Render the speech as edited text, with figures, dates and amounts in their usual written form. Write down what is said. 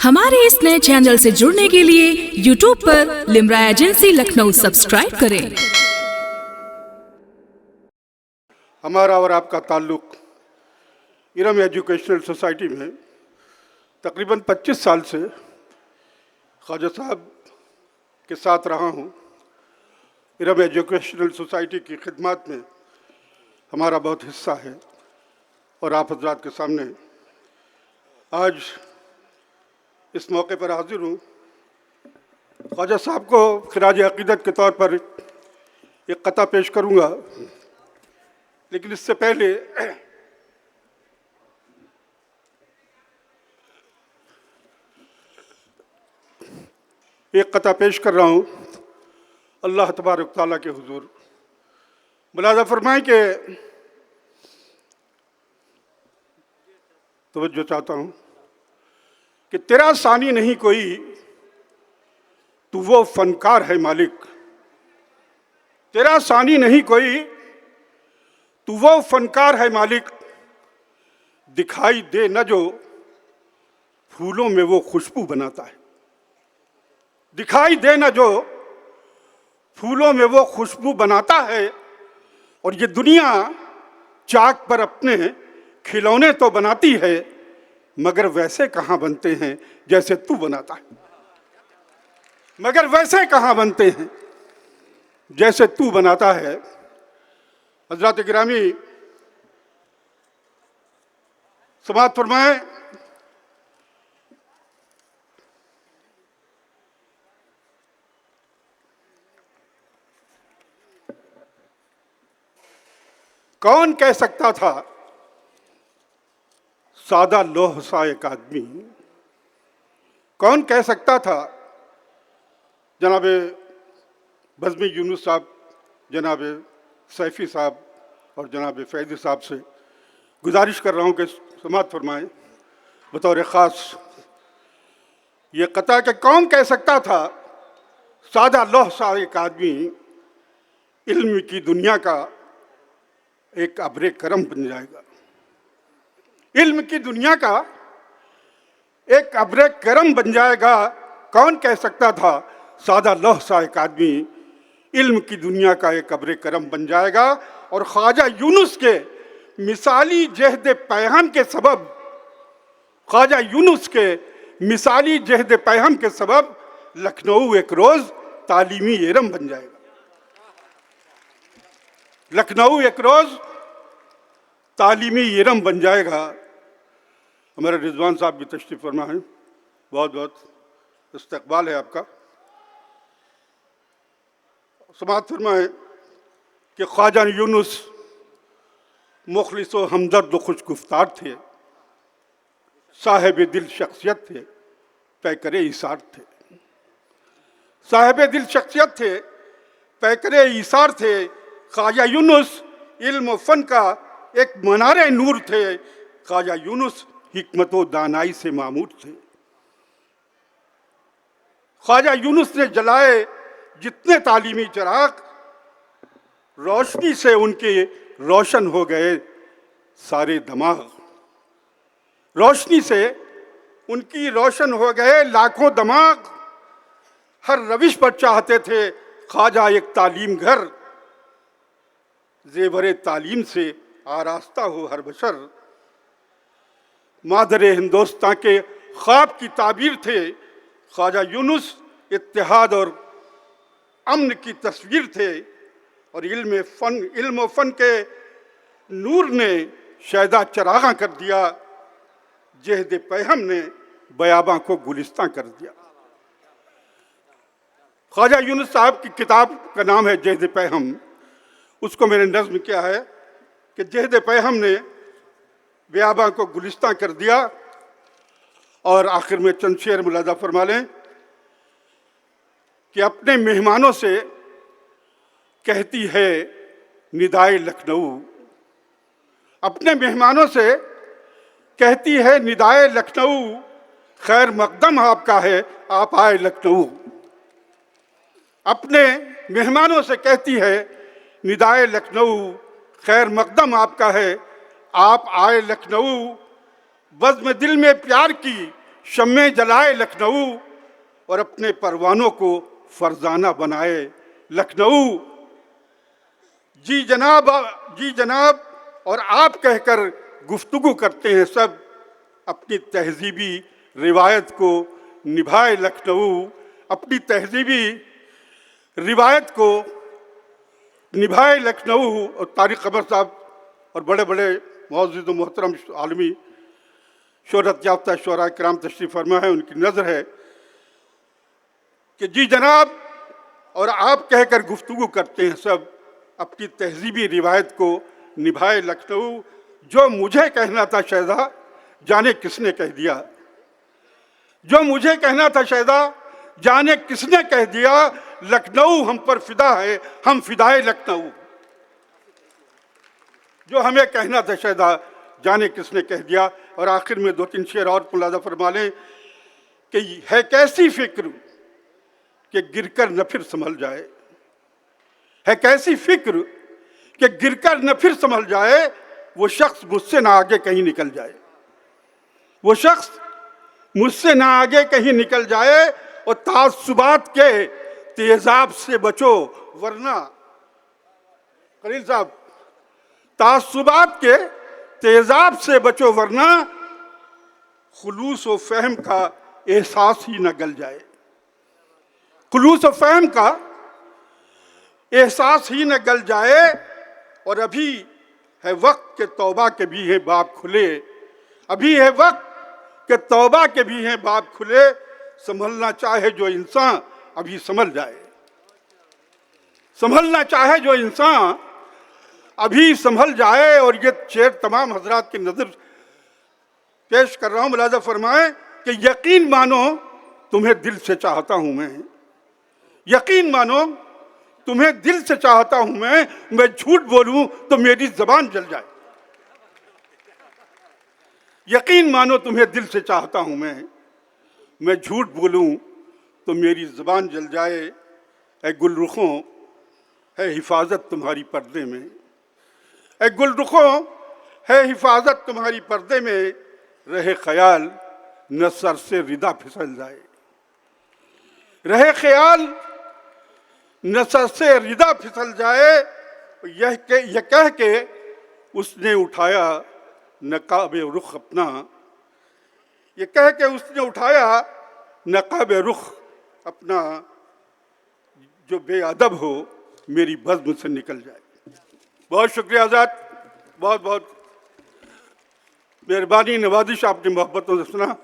हमारे इस नए चैनल से जुड़ने के लिए YouTube पर लिम्रा एजेंसी लखनऊ सब्सक्राइब करें। हमारा और आपका ताल्लुक़ इरम एजुकेशनल सोसाइटी में तकरीबन 25 साल से ख्वाजा साहब के साथ रहा हूँ। इरम एजुकेशनल सोसाइटी की खिदमत में हमारा बहुत हिस्सा है और आप हजरात के सामने आज इस मौके पर हाजिर हूँ। ख्वाजा साहब को खिराज अक़ीदत के तौर पर एक क़ता पेश करूँगा, लेकिन इससे पहले एक क़ता पेश कर रहा हूँ अल्लाह तबारक ताला के हुजूर। मुलाज़ा फरमाएं कि तवज्जो चाहता हूँ कि तेरा सानी नहीं कोई, तू वो फनकार है मालिक। तेरा सानी नहीं कोई, तू वो फनकार है मालिक। दिखाई दे न जो फूलों में वो खुशबू बनाता है। दिखाई दे न जो फूलों में वो खुशबू बनाता है। और ये दुनिया चाक पर अपने खिलौने तो बनाती है, मगर वैसे कहाँ बनते हैं जैसे तू बनाता है। मगर वैसे कहाँ बनते हैं जैसे तू बनाता है। हज़रात गिरामी समाअत फरमाएं, कौन कह सकता था सादा लोह सा एक आदमी। कौन कह सकता था। जनाब बज़्मी यूनुस साहब, जनाब सैफ़ी साहब और जनाब फैज़ी साहब से गुजारिश कर रहा हूँ कि समाअत फरमाएं बतौर ख़ास ये क़ता कि कौन कह सकता था सादा लोह सा एक आदमी इल्म की दुनिया का एक अब्रे करम बन जाएगा। इल्म की दुनिया का एक अब्रे करम बन जाएगा। कौन कह सकता था सादा लौह सा एक आदमी इल्म की दुनिया का एक अब्रे करम बन जाएगा। और ख्वाजा यूनुस के मिसाली जहद पैहम के सबब, ख्वाजा यूनुस के मिसाली जहद पैहम के सबब लखनऊ एक रोज़ तालीमी इरम बन जाएगा। लखनऊ एक रोज़ तालीमी इरम बन जाएगा। हमारे रिजवान साहब भी तशरीफ़ फरमा हैं, बहुत बहुत इस्तकबाल है आपका। समाअत फरमाएं कि ख्वाजा यूनुस मुखलिस व हमदर्द व खुशगुफ्तार थे, साहिब दिल शख्सियत थे, पैकरे ईसार थे। साहिब दिल शख्सियत थे, पैकरे ईसार थे। ख्वाजा यूनुस इल्म व फ़न का एक मनारे नूर थे। ख्वाजा यूनुस हिकमत व दानाई से मामूर थे। ख्वाजा यूनुस ने जलाए जितने तालीमी चिराग, रोशनी से उनके रोशन हो गए सारे दिमाग। रोशनी से उनकी रोशन हो गए लाखों दिमाग। हर रविश पर चाहते थे ख्वाजा एक तालीम घर, ज़ेवरे तालीम से आरास्ता हो हर बशर। मादरे हिंदुस्तान के ख्वाब की ताबीर थे ख्वाजा यूनुस। इत्तेहाद और अमन की तस्वीर थे। और इल्म व फ़न के नूर ने शैदा चरागा कर दिया। जहद पैहम ने बयाबां को गुलिस्तां कर दिया। ख्वाजा यूनुस साहब की किताब का नाम है जहद पैहम। उसको मैंने नज़्म किया है कि जहद पैहम ने बयाबां को गुलिस्तां कर दिया। और आखिर में चंद शेर मुलाज़ा फरमा लें कि अपने मेहमानों से कहती है निदाए लखनऊ। अपने मेहमानों से कहती है निदाए लखनऊ, खैर मकदम आपका है आप आए लखनऊ। अपने मेहमानों से कहती है निदाए लखनऊ, खैर मकदम आपका है आप आए लखनऊ। बज़्म दिल में प्यार की शम्मे जलाए लखनऊ और अपने परवानों को फरजाना बनाए लखनऊ। जी जनाब और आप कहकर गुफ्तगू करते हैं सब, अपनी तहजीबी रिवायत को निभाए लखनऊ, अपनी तहजीबी रिवायत को निभाए लखनऊ। और तारिक कमर साहब और बड़े बड़े मौजूद मोहतरम आलमी शोहरत याफ्ता शुअरा किराम तशरीफ़ फरमा है, उनकी नज़र है कि जी जनाब और आप कहकर गुफ्तगू करते हैं सब, अपनी तहजीबी रिवायत को निभाए लखनऊ। जो मुझे कहना था शहदा जाने किसने कह दिया, जो मुझे कहना था शहदा जाने किसने कह दिया, लखनऊ हम पर फिदा है, हम फिदाए लखनऊ। जो हमें कहना था शहदा जाने किसने कह दिया। और आखिर में दो तीन शेर और मुलाजा फरमा लें कि है कैसी फिक्र कि गिरकर न फिर संभल जाए, है कैसी फिक्र कि गिरकर न फिर संभल जाए, वो शख्स मुझसे ना आगे कहीं निकल जाए, वो शख्स मुझसे ना आगे कहीं निकल जाए। और तासुबात के तेजाब से बचो वरना, खलील साहब, तासुबात के तेजाब से बचो वरना खुलूस व फहम का एहसास ही न गल जाए, खुलूस व फहम का एहसास ही न गल जाए। और अभी है वक्त के तौबा के भी हैं बाब खुले, अभी है वक्त के तौबा के भी हैं बाब खुले। संभलना चाहे जो इंसान अभी संभल जाए, संभलना चाहे जो इंसान अभी संभल जाए। और ये शेर तमाम हजरात की नजर पेश कर रहा हूं, मुलाजा फरमाएं कि यकीन मानो तुम्हें दिल से चाहता हूं मैं, यकीन मानो तुम्हें दिल से चाहता हूं मैं झूठ बोलूं तो मेरी जबान जल जाए। यकीन मानो तुम्हें दिल से चाहता हूं मैं झूठ बोलूं तो मेरी जबान जल जाए। ए गुलरुखों है हिफाजत तुम्हारी पर्दे में, ए गुलरुखों है हिफाजत तुम्हारी पर्दे में, रहे ख्याल न सर से रिदा फिसल जाए, रहे ख्याल न सर से रिदा फिसल जाए। यह कह के उसने उठाया नकाब रुख अपना, ये कह के उसने उठाया नकाब रुख अपना, जो बेअदब हो मेरी बज़्म से निकल जाए। बहुत शुक्रिया आज़ाद, बहुत बहुत मेहरबानी, नवाजिश, आपने मोहब्बतों से सुना।